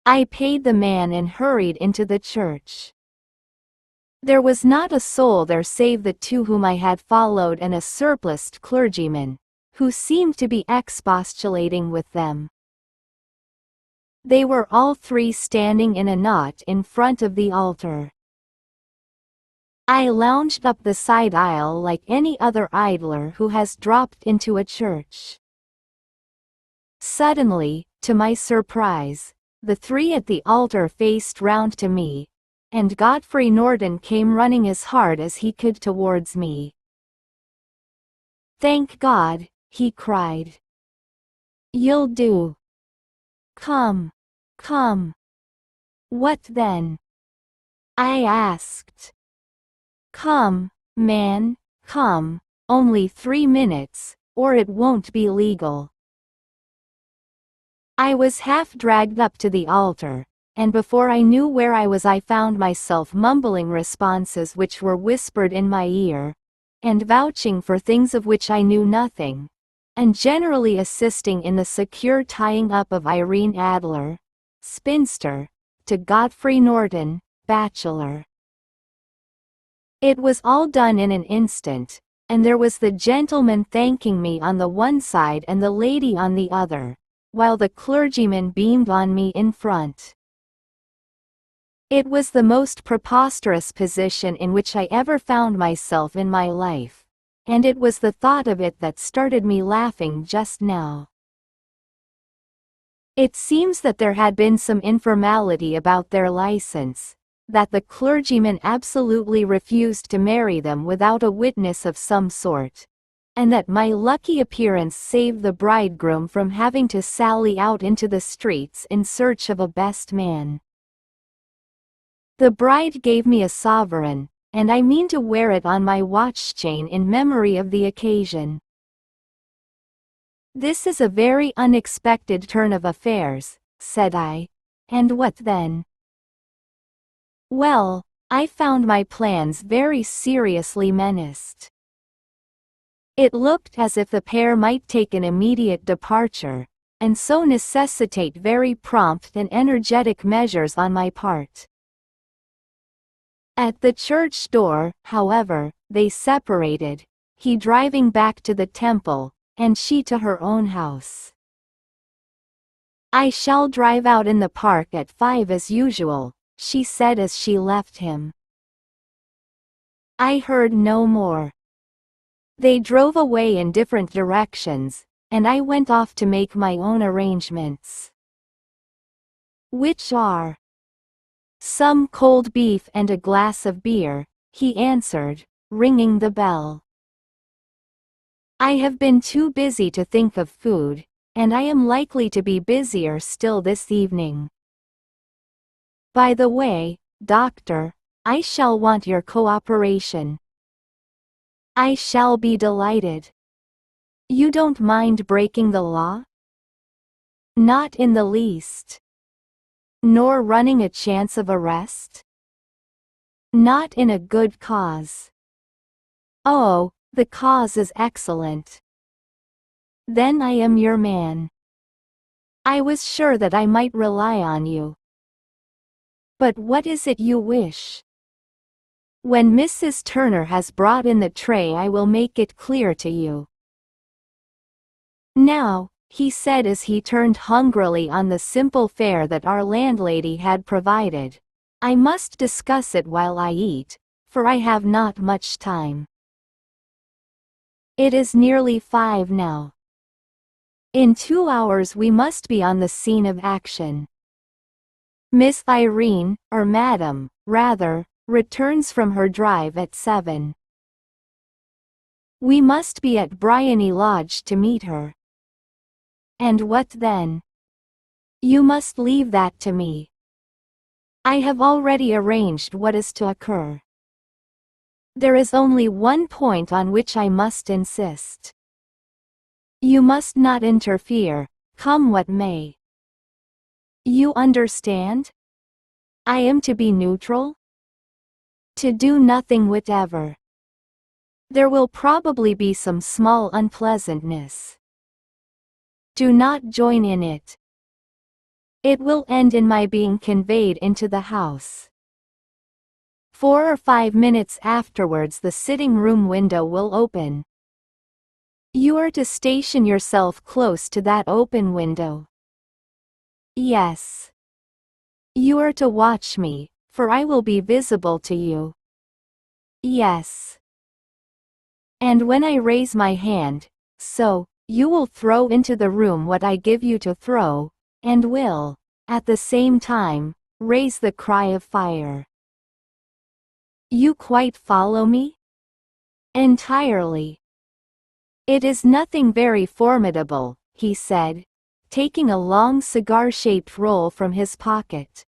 I paid the man and hurried into the church. There was not a soul there save the two whom I had followed and a surpliced clergyman, who seemed to be expostulating with them. They were all three standing in a knot in front of the altar. I lounged up the side aisle like any other idler who has dropped into a church. Suddenly, to my surprise, the three at the altar faced round to me, and Godfrey Norton came running as hard as he could towards me. "Thank God," he cried. "You'll do. Come. Come." "What then?" I asked. "Come, man, come, only 3 minutes, or it won't be legal." I was half dragged up to the altar, and before I knew where I was I found myself mumbling responses which were whispered in my ear, and vouching for things of which I knew nothing, and generally assisting in the secure tying up of Irene Adler, spinster, to Godfrey Norton, bachelor. It was all done in an instant, and there was the gentleman thanking me on the one side and the lady on the other, while the clergyman beamed on me in front. It was the most preposterous position in which I ever found myself in my life, and it was the thought of it that started me laughing just now. It seems that there had been some informality about their license, that the clergyman absolutely refused to marry them without a witness of some sort, and that my lucky appearance saved the bridegroom from having to sally out into the streets in search of a best man. The bride gave me a sovereign, and I mean to wear it on my watch chain in memory of the occasion. "This is a very unexpected turn of affairs," said I. "And what then?" "Well, I found my plans very seriously menaced. It looked as if the pair might take an immediate departure, and so necessitate very prompt and energetic measures on my part. At the church door, however, they separated, he driving back to the temple, and she to her own house. "I shall drive out in the park at 5 as usual," she said as she left him. I heard no more. They drove away in different directions, and I went off to make my own arrangements. "Which are?" "Some cold beef and a glass of beer," he answered, ringing the bell. "I have been too busy to think of food, and I am likely to be busier still this evening. By the way, Doctor, I shall want your cooperation." "I shall be delighted." "You don't mind breaking the law?" "Not in the least." "Nor running a chance of arrest?" "Not in a good cause." "Oh, the cause is excellent. Then I am your man. I was sure that I might rely on you. But what is it you wish?" "When Mrs. Turner has brought in the tray I will make it clear to you." "Now," he said as he turned hungrily on the simple fare that our landlady had provided, "I must discuss it while I eat, for I have not much time. It is nearly 5 now. In 2 hours we must be on the scene of action. Miss Irene, or Madam, rather, returns from her drive at 7. We must be at Bryony Lodge to meet her." "And what then?" "You must leave that to me. I have already arranged what is to occur. There is only one point on which I must insist. You must not interfere, come what may. You understand? I am to be neutral? To do nothing whatever. There will probably be some small unpleasantness. Do not join in it. It will end in my being conveyed into the house. 4 or 5 minutes afterwards the sitting-room window will open. You are to station yourself close to that open window." "Yes." "You are to watch me, for I will be visible to you." "Yes." "And when I raise my hand, so, you will throw into the room what I give you to throw, and will, at the same time, raise the cry of fire. You quite follow me? Entirely. It is nothing very formidable, he said, taking a long cigar-shaped roll from his pocket.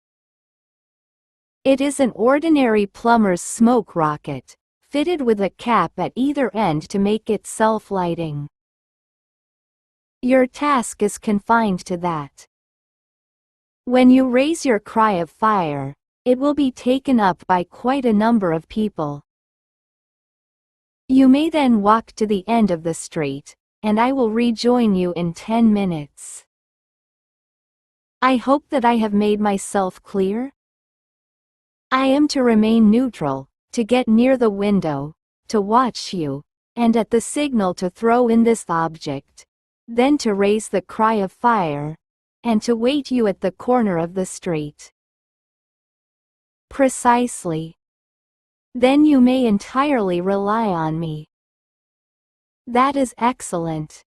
It is an ordinary plumber's smoke rocket, fitted with a cap at either end to make it self-lighting. Your task is confined to that. When you raise your cry of fire, it will be taken up by quite a number of people. You may then walk to the end of the street, and I will rejoin you in 10 minutes. I hope that I have made myself clear. I am to remain neutral, to get near the window, to watch you, and at the signal to throw in this object, then to raise the cry of fire, and to wait you at the corner of the street. Precisely. Then you may entirely rely on me. That is excellent.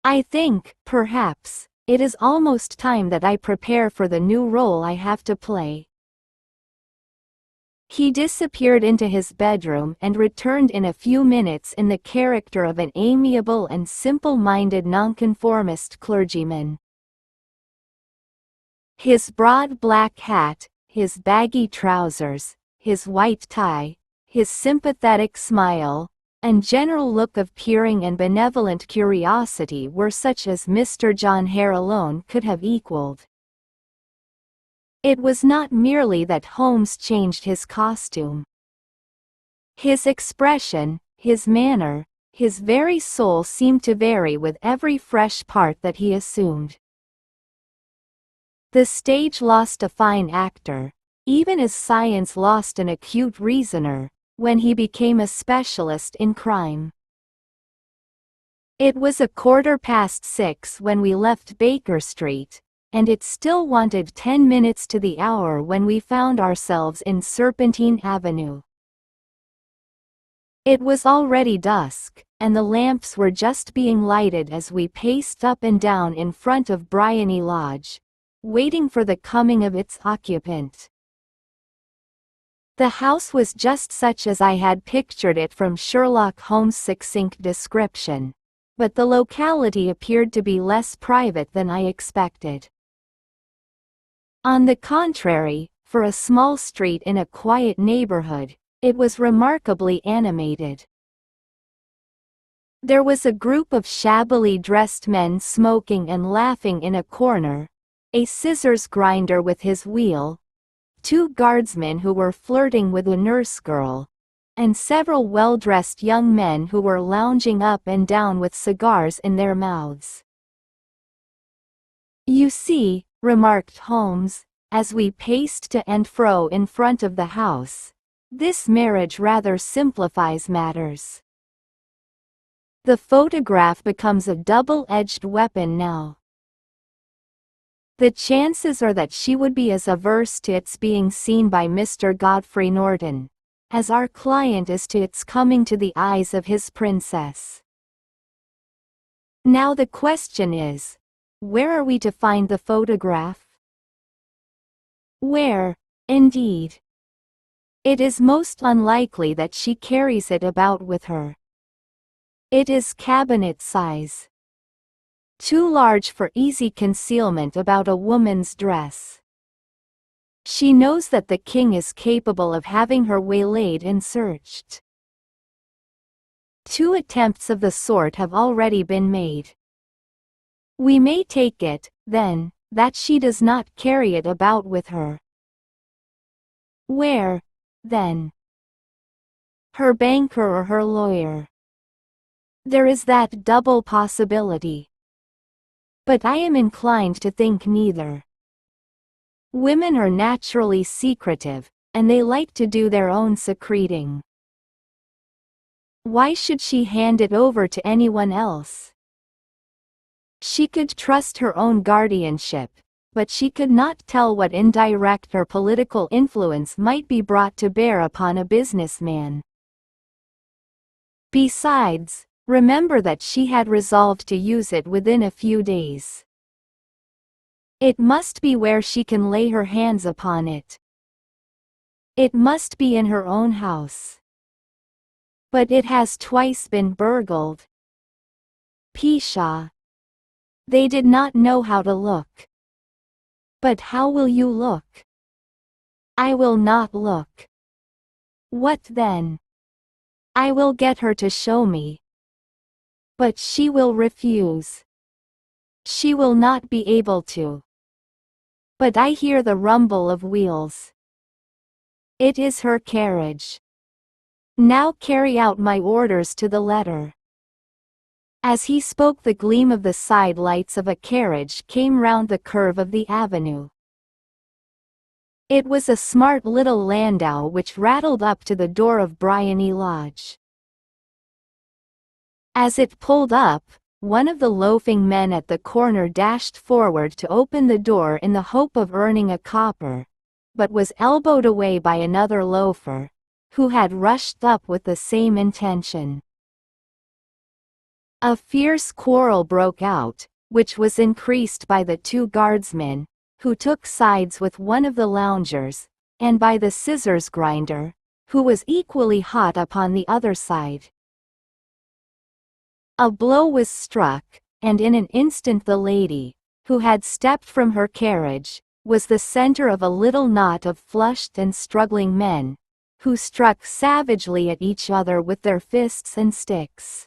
I think, perhaps, it is almost time that I prepare for the new role I have to play. He disappeared into his bedroom and returned in a few minutes in the character of an amiable and simple-minded nonconformist clergyman. His broad black hat, his baggy trousers, his white tie, his sympathetic smile, and general look of peering and benevolent curiosity were such as Mr. John Hare alone could have equaled. It was not merely that Holmes changed his costume. His expression, his manner, his very soul seemed to vary with every fresh part that he assumed. The stage lost a fine actor, even as science lost an acute reasoner, when he became a specialist in crime. It was 6:15 when we left Baker Street, and it still wanted 10 minutes to the hour when we found ourselves in Serpentine Avenue. It was already dusk, and the lamps were just being lighted as we paced up and down in front of Briony Lodge, waiting for the coming of its occupant. The house was just such as I had pictured it from Sherlock Holmes' succinct description, but the locality appeared to be less private than I expected. On the contrary, for a small street in a quiet neighborhood, it was remarkably animated. There was a group of shabbily dressed men smoking and laughing in a corner, a scissors grinder with his wheel, 2 guardsmen who were flirting with a nurse girl, and several well-dressed young men who were lounging up and down with cigars in their mouths. You see, remarked Holmes, as we paced to and fro in front of the house, this marriage rather simplifies matters. The photograph becomes a double-edged weapon now. The chances are that she would be as averse to its being seen by Mr. Godfrey Norton, as our client is to its coming to the eyes of his princess. Now the question is, where are we to find the photograph? Where, indeed? It is most unlikely that she carries it about with her. It is cabinet size. Too large for easy concealment about a woman's dress. She knows that the king is capable of having her waylaid and searched. 2 attempts of the sort have already been made. We may take it, then, that she does not carry it about with her. Where, then? Her banker or her lawyer. There is that double possibility. But I am inclined to think neither. Women are naturally secretive, and they like to do their own secreting. Why should she hand it over to anyone else? She could trust her own guardianship, but she could not tell what indirect or political influence might be brought to bear upon a businessman. Besides, remember that she had resolved to use it within a few days. It must be where she can lay her hands upon it. It must be in her own house. But it has twice been burgled. Pshaw. They did not know how to look. But how will you look? I will not look. What then? I will get her to show me. But she will refuse. She will not be able to. But I hear the rumble of wheels. It is her carriage. Now carry out my orders to the letter. As he spoke, the gleam of the side lights of a carriage came round the curve of the avenue. It was a smart little landau which rattled up to the door of Bryony Lodge. As it pulled up, one of the loafing men at the corner dashed forward to open the door in the hope of earning a copper, but was elbowed away by another loafer, who had rushed up with the same intention. A fierce quarrel broke out, which was increased by the two guardsmen, who took sides with one of the loungers, and by the scissors grinder, who was equally hot upon the other side. A blow was struck, and in an instant the lady, who had stepped from her carriage, was the center of a little knot of flushed and struggling men, who struck savagely at each other with their fists and sticks.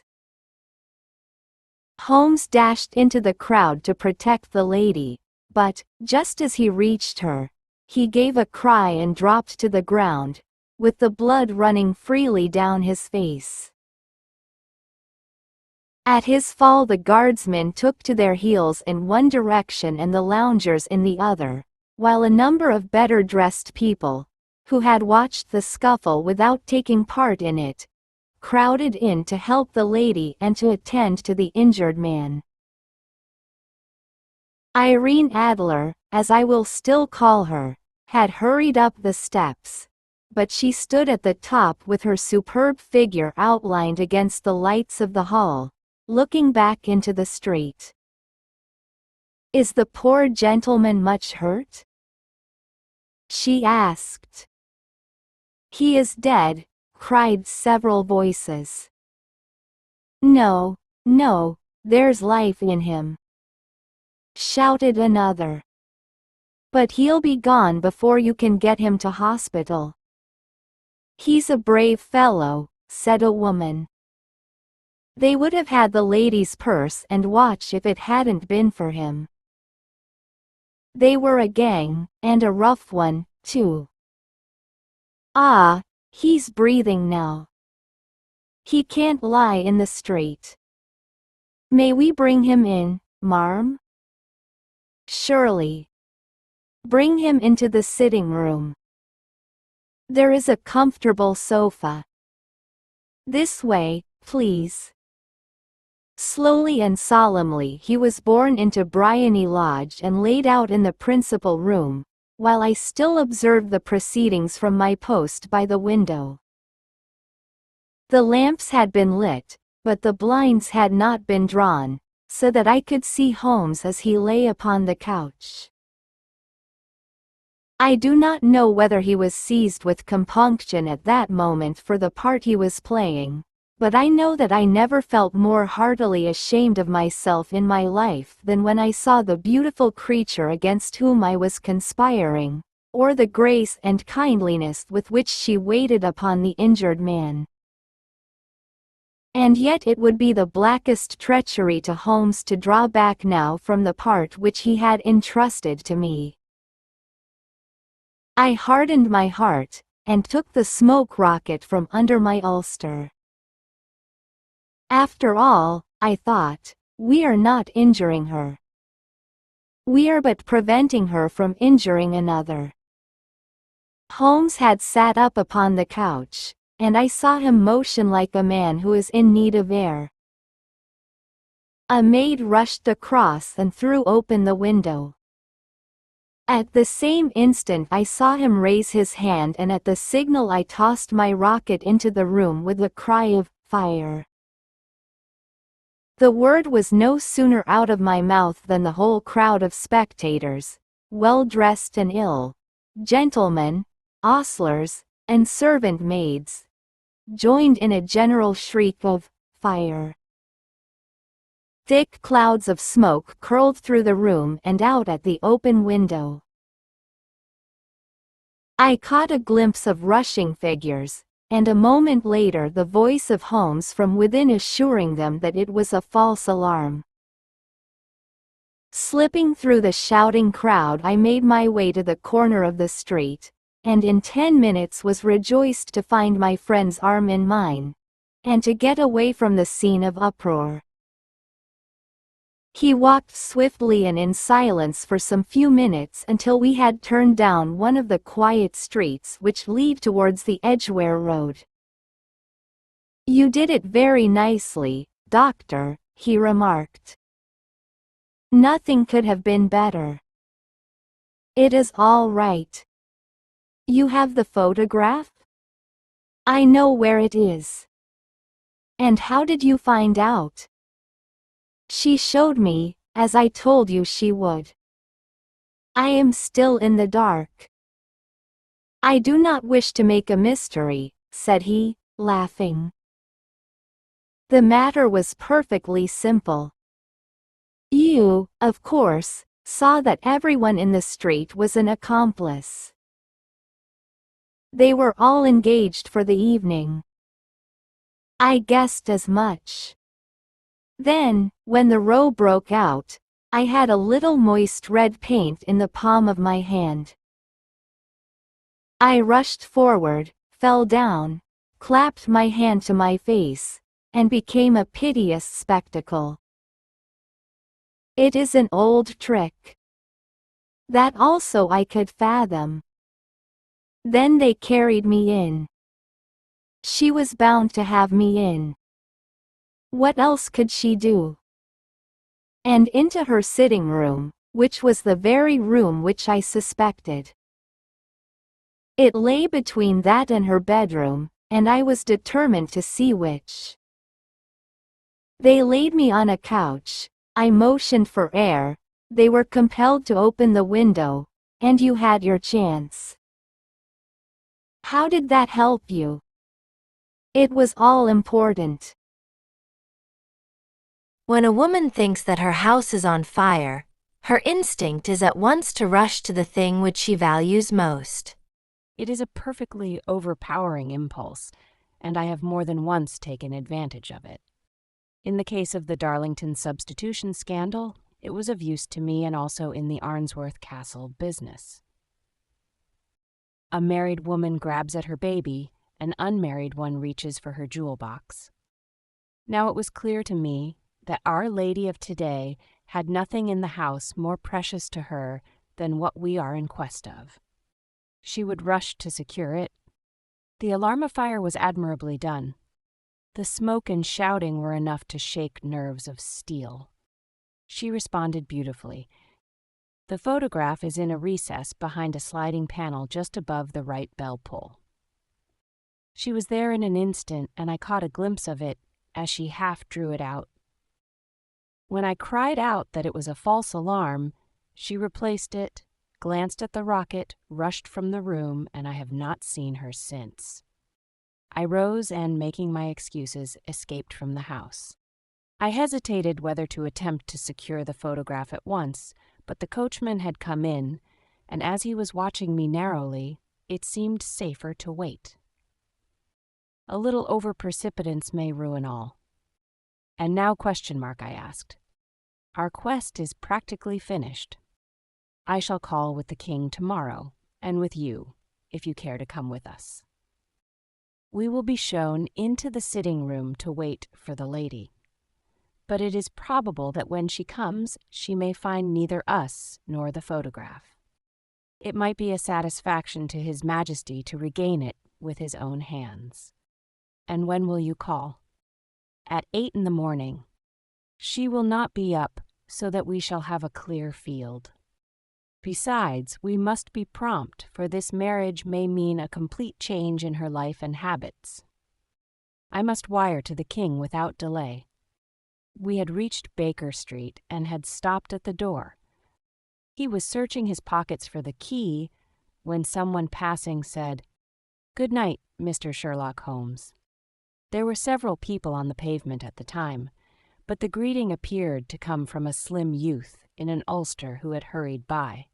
Holmes dashed into the crowd to protect the lady, but, just as he reached her, he gave a cry and dropped to the ground, with the blood running freely down his face. At his fall the guardsmen took to their heels in one direction and the loungers in the other, while a number of better dressed people, who had watched the scuffle without taking part in it, crowded in to help the lady and to attend to the injured man. Irene Adler, as I will still call her, had hurried up the steps, but she stood at the top with her superb figure outlined against the lights of the hall, looking back into the street. "Is the poor gentleman much hurt?" she asked. "He is dead," cried several voices. "No, no, there's life in him," shouted another. "But he'll be gone before you can get him to hospital." "He's a brave fellow," said a woman. "They would have had the lady's purse and watch if it hadn't been for him." They were a gang, and a rough one, too. "Ah, he's breathing now. He can't lie in the street. May we bring him in, marm?" "Surely. Bring him into the sitting room. There is a comfortable sofa. This way, please." Slowly and solemnly he was borne into Bryony Lodge and laid out in the principal room, while I still observed the proceedings from my post by the window. The lamps had been lit, but the blinds had not been drawn, so that I could see Holmes as he lay upon the couch. I do not know whether he was seized with compunction at that moment for the part he was playing, but I know that I never felt more heartily ashamed of myself in my life than when I saw the beautiful creature against whom I was conspiring, or the grace and kindliness with which she waited upon the injured man. And yet it would be the blackest treachery to Holmes to draw back now from the part which he had entrusted to me. I hardened my heart, and took the smoke rocket from under my ulster. After all, I thought, we are not injuring her. We are but preventing her from injuring another. Holmes had sat up upon the couch, and I saw him motion like a man who is in need of air. A maid rushed across and threw open the window. At the same instant I saw him raise his hand, and at the signal I tossed my rocket into the room with a cry of "Fire!" The word was no sooner out of my mouth than the whole crowd of spectators, well-dressed and ill, gentlemen, ostlers, and servant maids, joined in a general shriek of fire. Thick clouds of smoke curled through the room and out at the open window. I caught a glimpse of rushing figures, and a moment later the voice of Holmes from within assuring them that it was a false alarm. Slipping through the shouting crowd, I made my way to the corner of the street, and in 10 minutes was rejoiced to find my friend's arm in mine, and to get away from the scene of uproar. He walked swiftly and in silence for some few minutes until we had turned down one of the quiet streets which lead towards the Edgware Road. "You did it very nicely, Doctor," he remarked. "Nothing could have been better." "It is all right. You have the photograph?" "I know where it is." "And how did you find out?" "She showed me, as I told you she would." "I am still in the dark." "I do not wish to make a mystery," said he, laughing. "The matter was perfectly simple. You, of course, saw that everyone in the street was an accomplice. They were all engaged for the evening. I guessed as much. Then, when the row broke out, I had a little moist red paint in the palm of my hand. I rushed forward, fell down, clapped my hand to my face, and became a piteous spectacle. It is an old trick. That also I could fathom. Then they carried me in. She was bound to have me in. What else could she do? And into her sitting room, which was the very room which I suspected. It lay between that and her bedroom, and I was determined to see which. They laid me on a couch, I motioned for air, they were compelled to open the window, and you had your chance. How did that help you? It was all important. When a woman thinks that her house is on fire, her instinct is at once to rush to the thing which she values most. It is a perfectly overpowering impulse, and I have more than once taken advantage of it. In the case of the Darlington substitution scandal, it was of use to me and also in the Arnsworth Castle business. A married woman grabs at her baby, an unmarried one reaches for her jewel box. Now it was clear to me that Our Lady of today had nothing in the house more precious to her than what we are in quest of. She would rush to secure it. The alarm of fire was admirably done. The smoke and shouting were enough to shake nerves of steel. She responded beautifully. The photograph is in a recess behind a sliding panel just above the right bell pull. She was there in an instant, and I caught a glimpse of it as she half drew it out. When I cried out that it was a false alarm, she replaced it, glanced at the rocket, rushed from the room, and I have not seen her since. I rose and, making my excuses, escaped from the house. I hesitated whether to attempt to secure the photograph at once, but the coachman had come in, and as he was watching me narrowly, it seemed safer to wait. A little over-precipitance may ruin all. "And now ?" I asked. "Our quest is practically finished. I shall call with the king tomorrow, and with you, if you care to come with us. We will be shown into the sitting room to wait for the lady. But it is probable that when she comes, she may find neither us nor the photograph. It might be a satisfaction to His Majesty to regain it with his own hands. And when will you call?" "At 8 in the morning. She will not be up, so that we shall have a clear field. Besides, we must be prompt, for this marriage may mean a complete change in her life and habits. I must wire to the king without delay. We had reached Baker Street and had stopped at the door. He was searching his pockets for the key when someone passing said, "Good night, Mr. Sherlock Holmes." There were several people on the pavement at the time, but the greeting appeared to come from a slim youth in an ulster who had hurried by.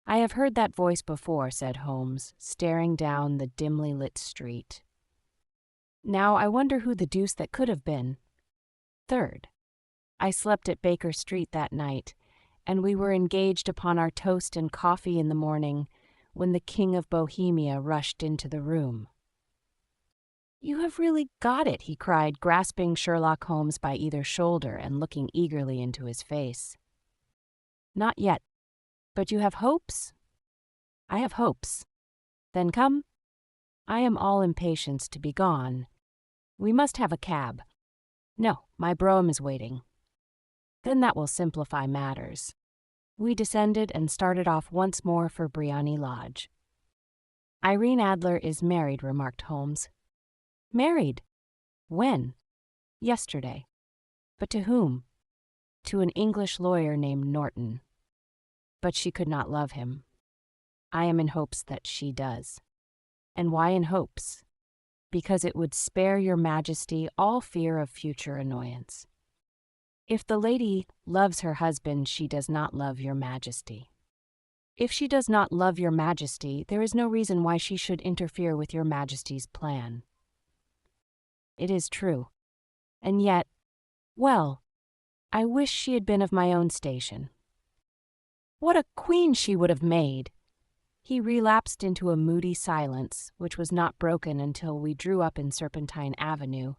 "I have heard that voice before," said Holmes, staring down the dimly lit street. "Now I wonder who the deuce that could have been." Third, I slept at Baker Street that night, and we were engaged upon our toast and coffee in the morning when the King of Bohemia rushed into the room. "You have really got it," he cried, grasping Sherlock Holmes by either shoulder and looking eagerly into his face. "Not yet. But you have hopes?" "I have hopes." "Then come." "I am all impatience to be gone. We must have a cab." "No, my brougham is waiting." "Then that will simplify matters." We descended and started off once more for Briony Lodge. "Irene Adler is married," remarked Holmes. "Married? When?" "Yesterday." "But to whom?" "To an English lawyer named Norton." "But she could not love him." "I am in hopes that she does." "And why in hopes?" "Because it would spare your Majesty all fear of future annoyance. If the lady loves her husband, she does not love your Majesty. If she does not love your Majesty, there is no reason why she should interfere with your Majesty's plan." "It is true. And yet, well, I wish she had been of my own station." "What a queen she would have made!" He relapsed into a moody silence, which was not broken until we drew up in Serpentine Avenue.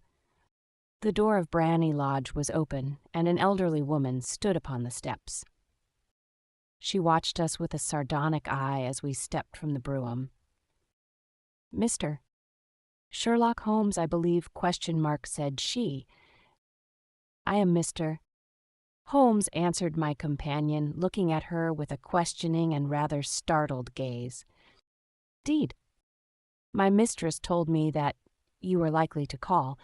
The door of Briony Lodge was open, and an elderly woman stood upon the steps. She watched us with a sardonic eye as we stepped from the brougham. "Mr. Sherlock Holmes, I believe, ? Said she. "I am Mr. Holmes," answered my companion, looking at her with a questioning and rather startled gaze. "Indeed. My mistress told me that you were likely to call.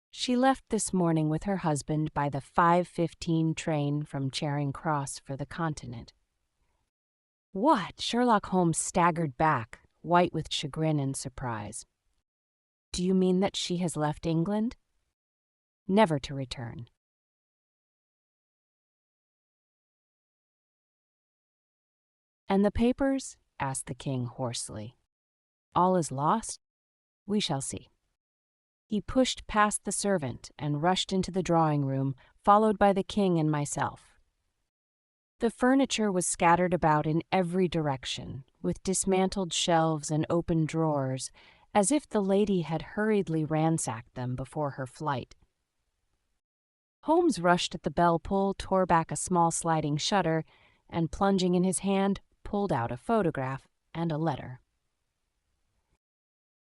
She left this morning with her husband by the 5:15 train from Charing Cross for the Continent." "What?" Sherlock Holmes staggered back, white with chagrin and surprise. "Do you mean that she has left England?" "Never to return." "And the papers?" asked the king hoarsely. "All is lost? We shall see." He pushed past the servant and rushed into the drawing-room, followed by the king and myself. The furniture was scattered about in every direction, with dismantled shelves and open drawers, as if the lady had hurriedly ransacked them before her flight. Holmes rushed at the bell-pull, tore back a small sliding shutter, and plunging in his hand, pulled out a photograph and a letter.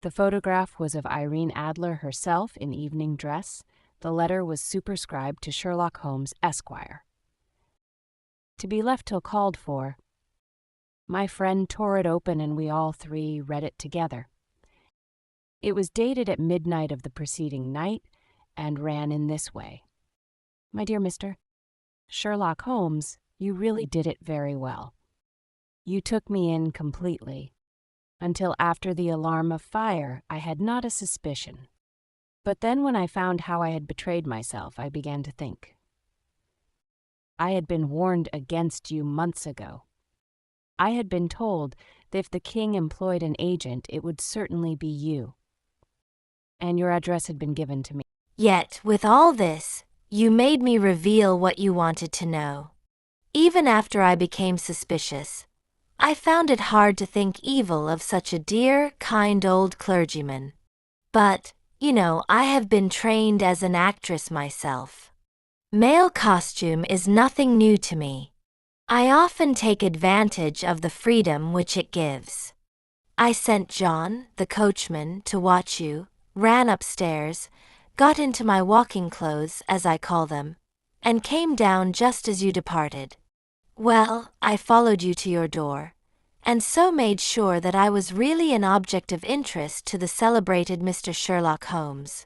The photograph was of Irene Adler herself in evening dress. The letter was superscribed to Sherlock Holmes, Esquire. To be left till called for. My friend tore it open and we all three read it together. It was dated at midnight of the preceding night and ran in this way. "My dear Mr. Sherlock Holmes, you really did it very well. You took me in completely. Until after the alarm of fire, I had not a suspicion. But then when I found how I had betrayed myself, I began to think. I had been warned against you months ago. I had been told that if the king employed an agent, it would certainly be you. And your address had been given to me. Yet, with all this, you made me reveal what you wanted to know. Even after I became suspicious, I found it hard to think evil of such a dear, kind old clergyman. But, I have been trained as an actress myself. Male costume is nothing new to me. I often take advantage of the freedom which it gives. I sent John, the coachman, to watch you, ran upstairs, got into my walking clothes, as I call them, and came down just as you departed. Well, I followed you to your door, and so made sure that I was really an object of interest to the celebrated Mr. Sherlock Holmes.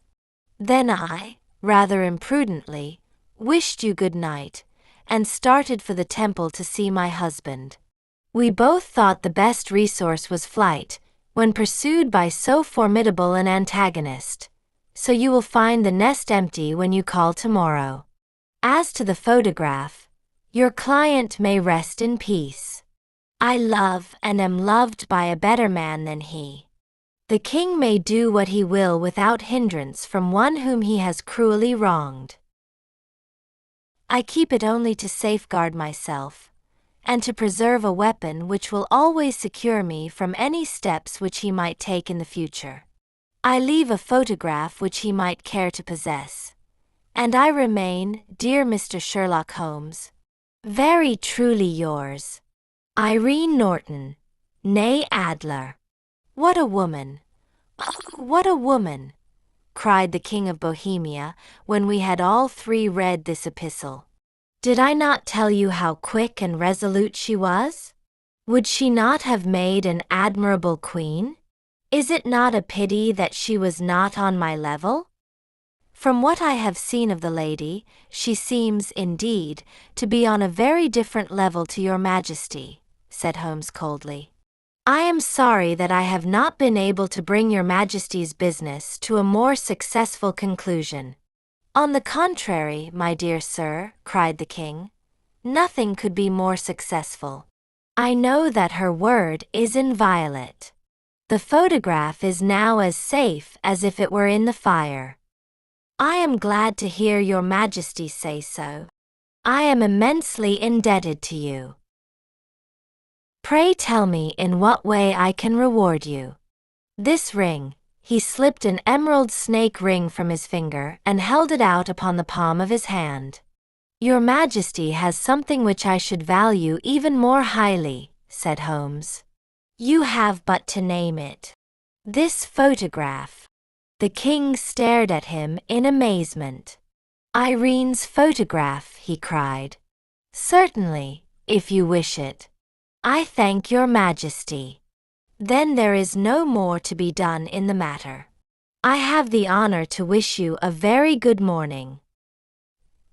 Then I, rather imprudently, wished you good night, and started for the temple to see my husband. We both thought the best resource was flight, when pursued by so formidable an antagonist. So you will find the nest empty when you call tomorrow. As to the photograph, your client may rest in peace. I love and am loved by a better man than he. The king may do what he will without hindrance from one whom he has cruelly wronged. I keep it only to safeguard myself, and to preserve a weapon which will always secure me from any steps which he might take in the future. I leave a photograph which he might care to possess, and I remain, dear Mr. Sherlock Holmes, very truly yours, Irene Norton, née Adler. What a woman! Oh, what a woman! Cried the King of Bohemia, when we had all three read this epistle. Did I not tell you how quick and resolute she was? Would she not have made an admirable queen? Is it not a pity that she was not on my level? From what I have seen of the lady, she seems, indeed, to be on a very different level to your Majesty, said Holmes coldly. I am sorry that I have not been able to bring your Majesty's business to a more successful conclusion. On the contrary, my dear sir, cried the king, nothing could be more successful. I know that her word is inviolate. The photograph is now as safe as if it were in the fire. I am glad to hear your Majesty say so. I am immensely indebted to you. Pray tell me in what way I can reward you. This ring. He slipped an emerald snake ring from his finger and held it out upon the palm of his hand. Your Majesty has something which I should value even more highly, said Holmes. You have but to name it. This photograph. The king stared at him in amazement. Irene's photograph, he cried. Certainly, if you wish it. I thank your Majesty. Then there is no more to be done in the matter. I have the honor to wish you a very good morning.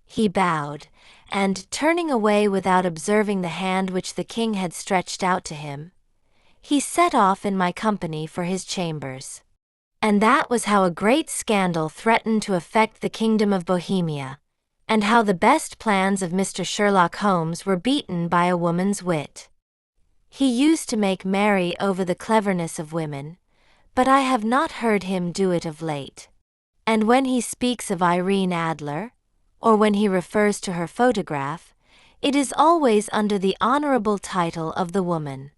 He bowed, and, turning away without observing the hand which the king had stretched out to him, he set off in my company for his chambers. And that was how a great scandal threatened to affect the kingdom of Bohemia, and how the best plans of Mr. Sherlock Holmes were beaten by a woman's wit. He used to make merry over the cleverness of women, but I have not heard him do it of late. And when he speaks of Irene Adler, or when he refers to her photograph, it is always under the honorable title of the woman.